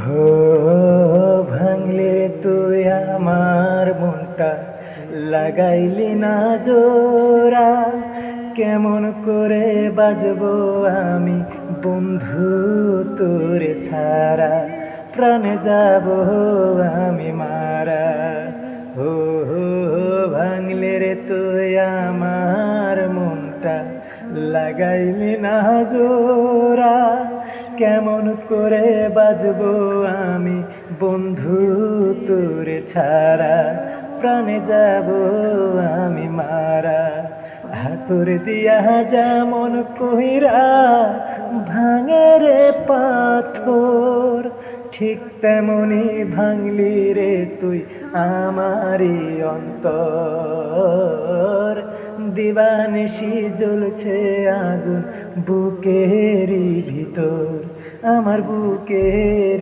হো ভাঙলে তুই আমার মনটা, লাগাইলি না জোড়া। কেমন করে বাজবো আমি বন্ধু তোরে ছাড়া, প্রাণে যাব আমি মারা। হো ভাঙলে রে তুই আমার মনটা, লাগাইলি না জোড়া। কেমন করে বাজবো আমি বন্ধু তোরে ছাড়া, প্রাণে যাব আমি মারা। হাতুর দিয়া যেমন কইরা ভাঙে রে পাথর, ঠিক তেমনি ভাঙলি রে তুই আমারি অন্তর। দিবানিশি জ্বলছে আগুন বুকেরই ভিতর, আমার বুকের